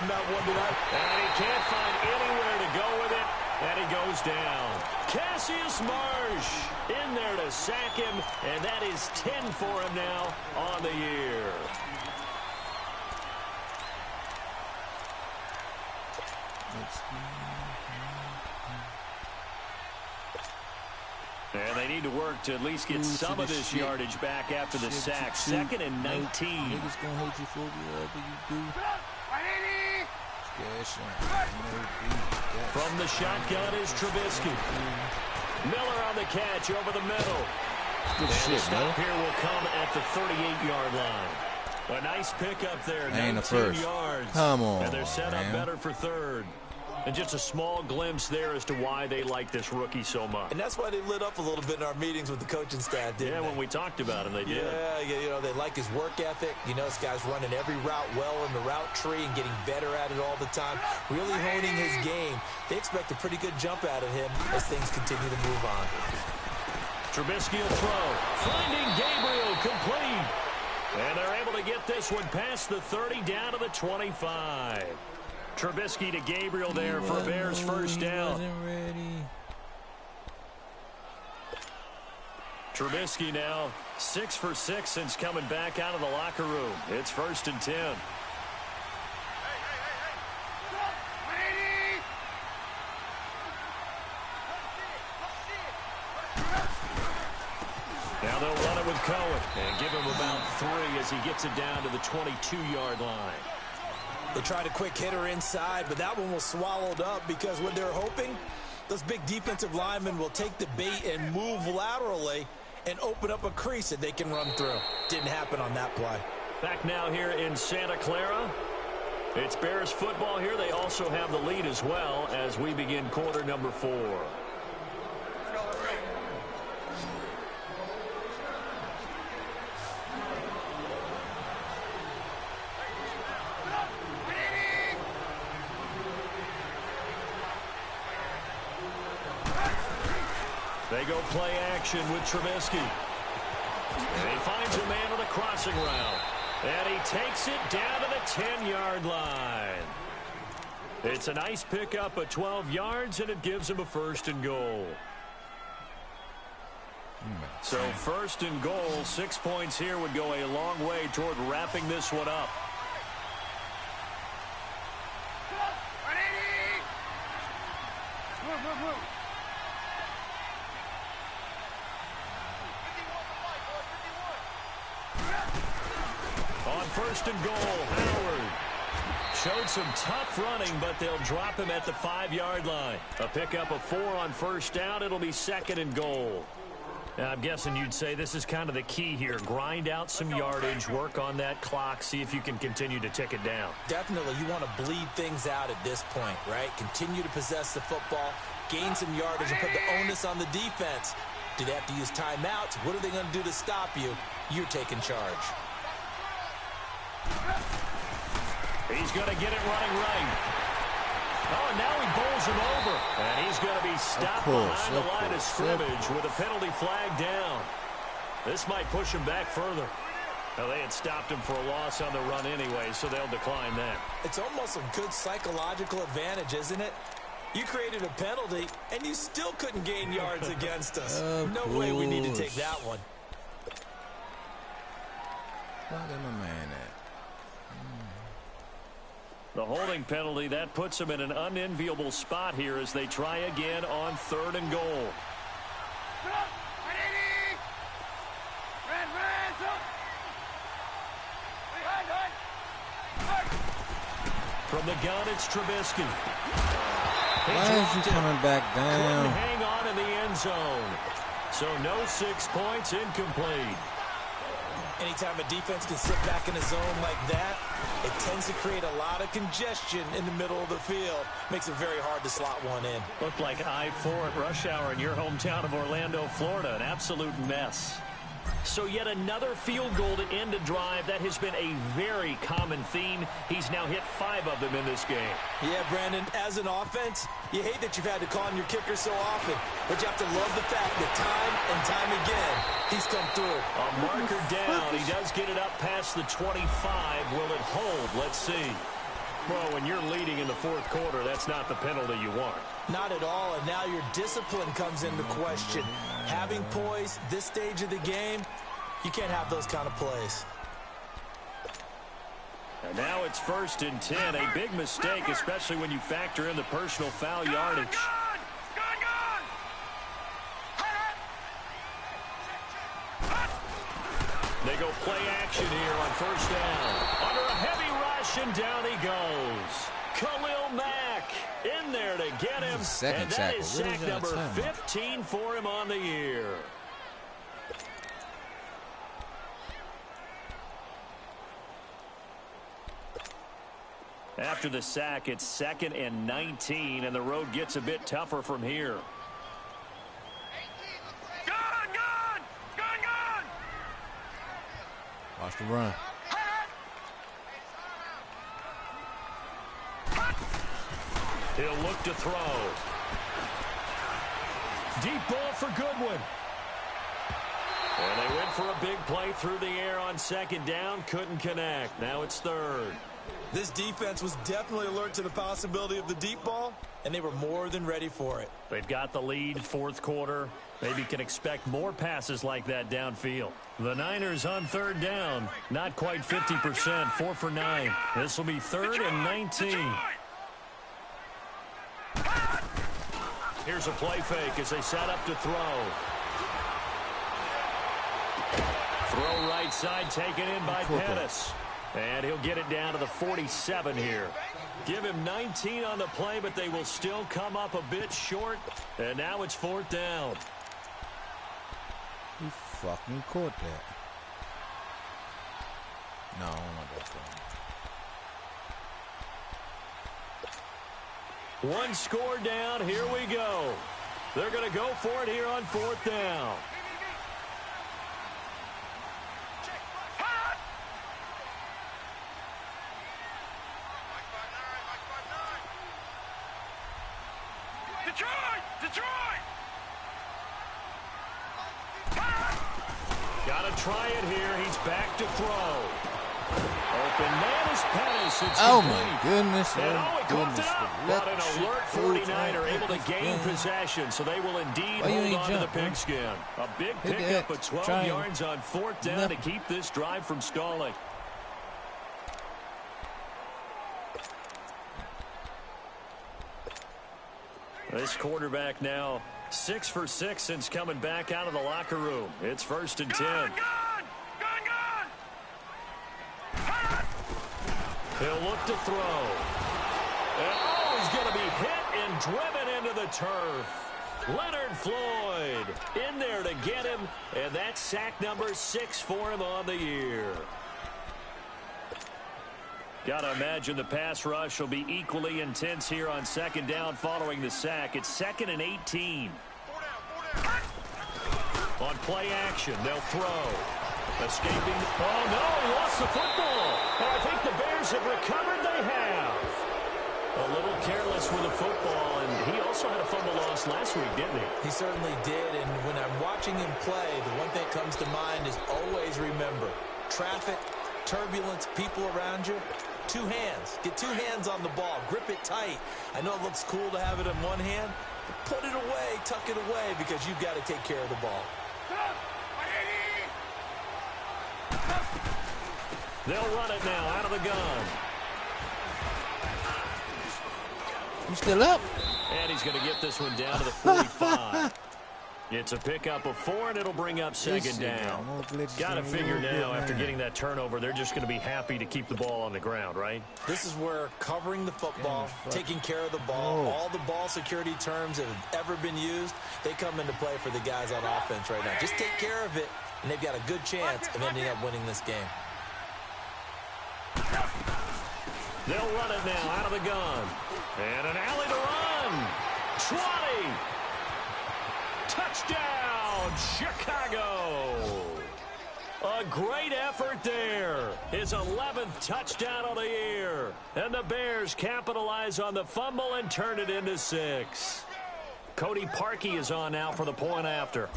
Not one that And he can't find anywhere to go with it. And he goes down. Cassius Marsh in there to sack him, and that is 10 for him now on the year. And they need to work to at least get some of this yardage back after the sack. 2nd and 19. Niggas gonna hold you for whatever you do. From the shotgun is Trubisky. Miller on the catch over the middle. Good shit, the stop here will come at the 38-yard line. A nice pickup there. 19 yards. Come on, and they're set up better for 3rd. And just a small glimpse there as to why they like this rookie so much. And that's why they lit up a little bit in our meetings with the coaching staff, didn't they? When we talked about him, they did. Yeah, you know, they like his work ethic. You know, this guy's running every route well in the route tree and getting better at it all the time, really honing his game. They expect a pretty good jump out of him as things continue to move on. Trubisky will throw. Finding Gabriel complete. And they're able to get this one past the 30 down to the 25. Trubisky to Gabriel there for Bears first down. Trubisky now 6 for 6 since coming back out of the locker room. It's 1st and 10. Now they'll run it with Cohen and give him about 3 as he gets it down to the 22-yard line. They tried a quick hitter inside, but that one was swallowed up because what they're hoping, those big defensive linemen will take the bait and move laterally and open up a crease that they can run through. Didn't happen on that play. Back now here in Santa Clara. It's Bears football here. They also have the lead as well as we begin quarter number 4. They go play action with Trubisky. And he finds a man on the crossing route. And he takes it down to the 10-yard line. It's a nice pickup of 12 yards, and it gives him a 1st and goal. So 1st and goal, 6 points here would go a long way toward wrapping this one up. On 1st and goal, Howard showed some tough running, but they'll drop him at the 5-yard line. A pickup of 4 on 1st down. It'll be 2nd and goal. Now, I'm guessing you'd say this is kind of the key here. Grind out some yardage, work on that clock, see if you can continue to tick it down. Definitely, you want to bleed things out at this point, right? Continue to possess the football, gain some yardage, and put the onus on the defense. Do they have to use timeouts? What are they going to do to stop you? You're taking charge. He's going to get it running right. Oh, and now he bowls him over. And he's going to be stopped behind the line of scrimmage with a penalty flag down. This might push him back further. Well, they had stopped him for a loss on the run anyway, so they'll decline that. It's almost a good psychological advantage, isn't it? You created a penalty, and you still couldn't gain yards against us. No way we need to take that one. Where my man at? The holding penalty, that puts them in an unenviable spot here as they try again on 3rd and goal. From the gun, it's Trubisky. Why is he coming back down? Couldn't hang on in the end zone. So no 6 points, incomplete. Anytime a defense can sit back in a zone like that, it tends to create a lot of congestion in the middle of the field. Makes it very hard to slot one in. Looked like I-4 at rush hour in your hometown of Orlando, Florida. An absolute mess. So yet another field goal to end a drive. That has been a very common theme. He's now hit 5 of them in this game. Yeah, Brandon, as an offense, you hate that you've had to call on your kicker so often, but you have to love the fact that time and time again, he's come through. A marker down. He does get it up past the 25. Will it hold? Let's see. Well, when you're leading in the fourth quarter, that's not the penalty you want. Not at all, and now your discipline comes into question. Having poise this stage of the game, you can't have those kind of plays. And now it's 1st and 10. A big mistake, especially when you factor in the personal foul yardage. They go play action here on 1st down. Under a heavy rush, and down he goes. Khalil Mack in there to get him. And that is sack number 15 for him on the year. After the sack, it's 2nd and 19, and the road gets a bit tougher from here. Watch the run. He'll look to throw. Deep ball for Goodwin. And they went for a big play through the air on 2nd down. Couldn't connect. Now it's 3rd. This defense was definitely alert to the possibility of the deep ball, and they were more than ready for it. They've got the lead, 4th quarter. Maybe can expect more passes like that downfield. The Niners on 3rd down. Not quite 50%, 4 for 9. This will be 3rd and 19. Here's a play fake as they set up to throw. Throw right side, taken in by Pettis. And he'll get it down to the 47 here. Give him 19 on the play, but they will still come up a bit short. And now it's 4th down. He fucking caught that. No, I don't want that thing. One score down. Here we go. They're going to go for it here on 4th down. Detroit! Gotta try it here. He's back to throw. Open man is Pettis. Oh my goodness. And he caught it up. But an alert 49 are able to gain possession, so they will indeed hold on to the pigskin. A big pickup of 12 yards on 4th down to keep this drive from stalling. This quarterback now 6 for 6 since coming back out of the locker room. It's 1st and 10. He'll look to throw. And he's going to be hit and driven into the turf. Leonard Floyd in there to get him, and that's sack number 6 for him on the year. Got to imagine the pass rush will be equally intense here on 2nd down following the sack. It's 2nd and 18. On play action, they'll throw. Escaping. Oh, no, he lost the football. And I think the Bears have recovered. They have. A little careless with the football, and he also had a fumble loss last week, didn't he? He certainly did, and when I'm watching him play, the one thing that comes to mind is always remember, traffic, turbulence, people around you. 2 hands. Get 2 hands on the ball. Grip it tight. I know it looks cool to have it in one hand, but put it away, tuck it away, because you've got to take care of the ball. They'll run it now out of the gun. You still up? And he's going to get this one down to the 45. It's a pickup of 4, and it'll bring up 2nd down. Got to figure now, after getting that turnover, they're just going to be happy to keep the ball on the ground, right? This is where covering the football, taking care of the ball, all the ball security terms that have ever been used, they come into play for the guys on offense right now. Just take care of it, and they've got a good chance of ending up winning this game. They'll run it now out of the gun. And an alley to run. 20. Touchdown, Chicago. A great effort there. His 11th touchdown of the year. And the Bears capitalize on the fumble and turn it into 6. Cody Parkey is on now for the point after.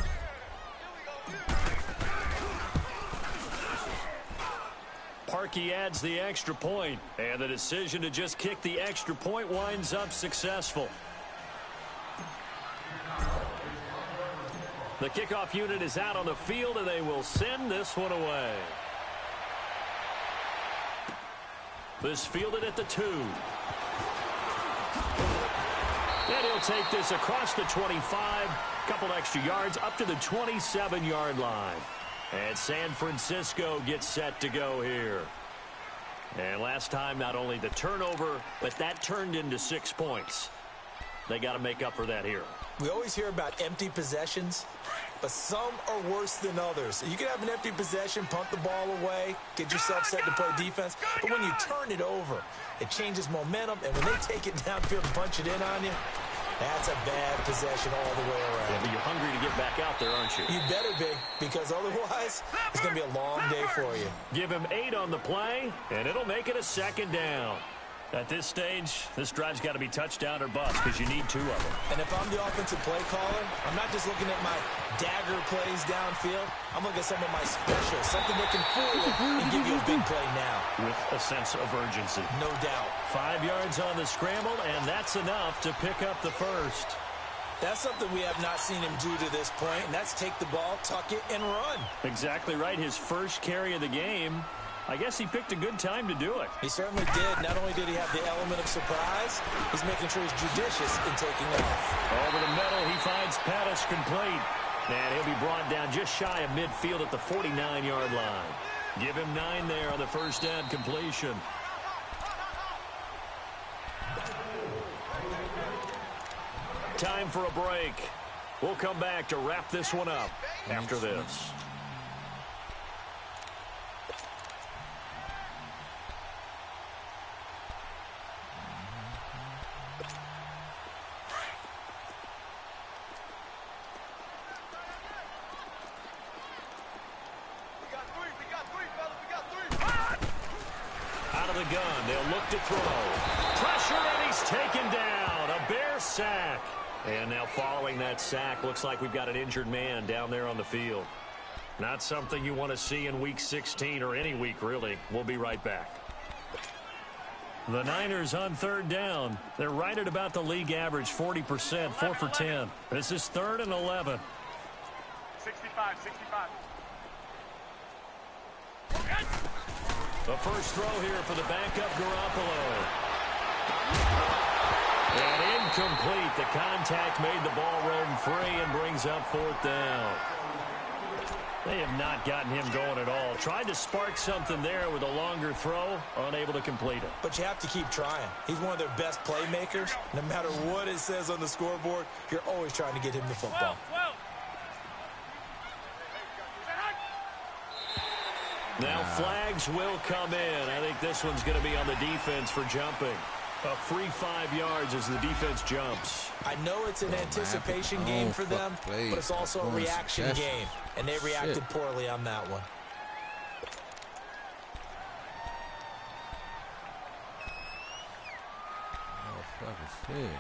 Markey adds the extra point, and the decision to just kick the extra point winds up successful. The kickoff unit is out on the field, and they will send this one away. This fielded at the 2. And he'll take this across the 25, couple extra yards up to the 27-yard line. And San Francisco gets set to go here. And last time, not only the turnover, but that turned into 6 points. They got to make up for that here. We always hear about empty possessions, but some are worse than others. You can have an empty possession, punt the ball away, get yourself set to play defense, but when you turn it over, it changes momentum, and when they take it downfield and punch it in on you, that's a bad possession all the way around. Yeah, but you're hungry to get back out there, aren't you? You better be, because otherwise, it's going to be a long day for you. Give him 8 on the play, and it'll make it a 2nd down. At this stage, this drive's got to be touchdown or bust because you need 2 of them. And if I'm the offensive play caller, I'm not just looking at my dagger plays downfield. I'm looking at some of my specials, something that can fool you and give you a big play now. With a sense of urgency. No doubt. 5 yards on the scramble, and that's enough to pick up the first. That's something we have not seen him do to this point, and that's take the ball, tuck it, and run. Exactly right. His first carry of the game. I guess he picked a good time to do it. He certainly did. Not only did he have the element of surprise, he's making sure he's judicious in taking off. Over the middle, he finds Pettis complete. And he'll be brought down just shy of midfield at the 49-yard line. Give him 9 there on the first down completion. Time for a break. We'll come back to wrap this one up after this. Gun. They'll look to throw. Pressure, and he's taken down. A Bear sack. And now following that sack, looks like we've got an injured man down there on the field. Not something you want to see in Week 16 or any week, really. We'll be right back. The Niners on 3rd down. They're right at about the league average, 40%, 4 for 10. This is 3rd and 11. 65. The first throw here for the backup Garoppolo. And incomplete. The contact made the ball run free and brings up 4th down. They have not gotten him going at all. Tried to spark something there with a longer throw, unable to complete it. But you have to keep trying. He's one of their best playmakers. No matter what it says on the scoreboard, you're always trying to get him the football. 12. Now flags will come in. I think this one's going to be on the defense for jumping. A free 5 yards as the defense jumps. I know it's an anticipation game for them, but it's also a reaction game. And they reacted poorly on that one. Oh, fuck is this?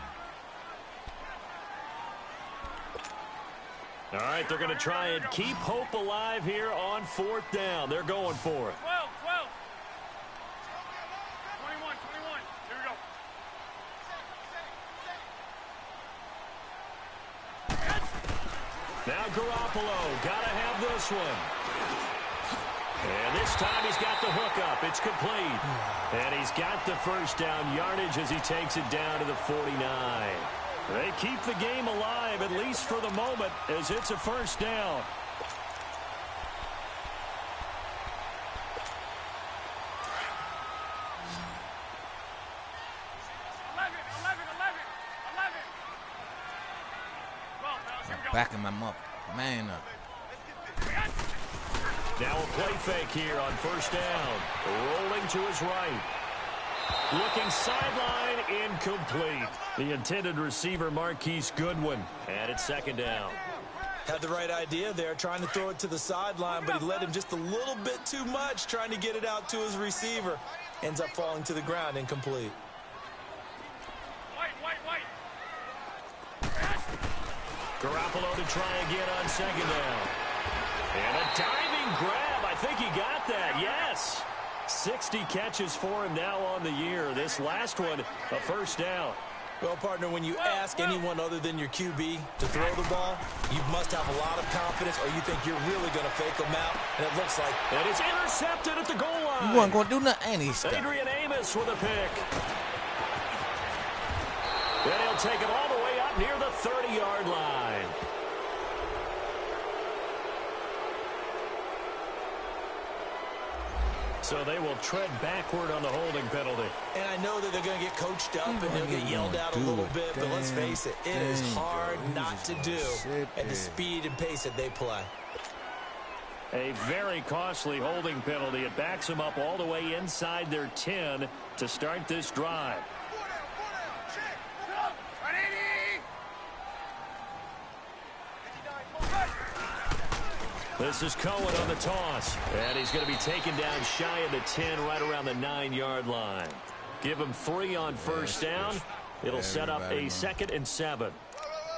All right, they're going to try and keep hope alive here on 4th down. They're going for it. 12. 21. Here we go. Now Garoppolo, got to have this one. And this time he's got the hook up. It's complete. And he's got the first down yardage as he takes it down to the 49. They keep the game alive, at least for the moment, as it's a first down. Backing them up. Man up. Now a play fake here on first down. Rolling to his right. Looking sideline, incomplete. The intended receiver, Marquise Goodwin. And it's 2nd down. Had the right idea there, trying to throw it to the sideline, but he led him just a little bit too much, trying to get it out to his receiver. Ends up falling to the ground, incomplete. White. Garoppolo to try again on 2nd down. And a diving grab. I think he got that. Yes. 60 catches for him now on the year. This last one, a first down. Well, partner, when you ask anyone other than your QB to throw the ball, you must have a lot of confidence or you think you're really going to fake them out, and it looks like... And it's intercepted at the goal line. You weren't going to do nothing, and he stopped. Adrian Amos with a pick. And he'll take it all the way up near the 30-yard line. So they will tread backward on the holding penalty. And I know that they're going to get coached up and they'll get yelled out a little bit, but let's face it, it is hard not to do at the speed and pace that they play. A very costly holding penalty. It backs them up all the way inside their 10 to start this drive. This is Cohen on the toss. And he's going to be taken down shy of the 10, right around the 9-yard line. Give him 3 on first down. It'll set up a 2nd and 7.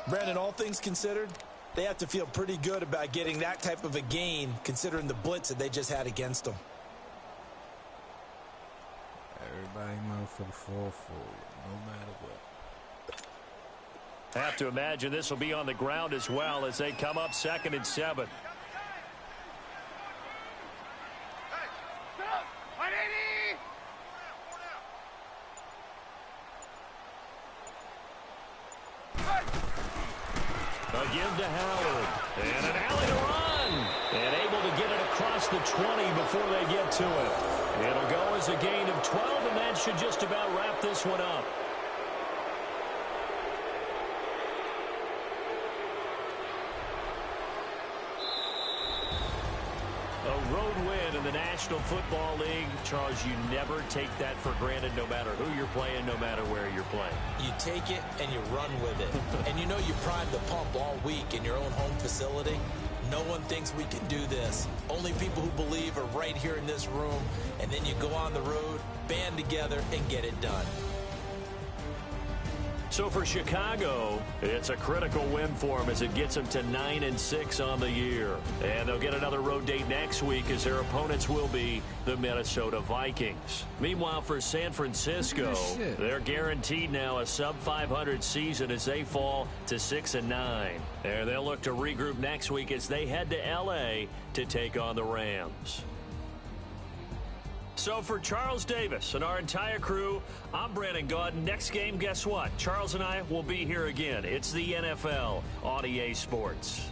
Brandon, all things considered, they have to feel pretty good about getting that type of a gain, considering the blitz that they just had against them. Everybody motherfucker fall for you, no matter what. Have to imagine this will be on the ground as well as they come up 2nd and 7. A give to Howard. And an alley to run. And able to get it across the 20 before they get to it. It'll go as a gain of 12, and that should just about wrap this one up. A road win in the National Football League. Charles, you never take that for granted no matter who you're playing, no matter where you're playing. You take it and you run with it. And you know you primed the pump all week in your own home facility. No one thinks we can do this. Only people who believe are right here in this room. And then you go on the road, band together, and get it done. So for Chicago, it's a critical win for them as it gets them to 9-6 on the year. And they'll get another road date next week as their opponents will be the Minnesota Vikings. Meanwhile, for San Francisco, they're guaranteed now a sub-500 season as they fall to 6-9. And they'll look to regroup next week as they head to L.A. to take on the Rams. So for Charles Davis and our entire crew, I'm Brandon Gaudin. Next game, guess what? Charles and I will be here again. It's the NFL on EA Sports.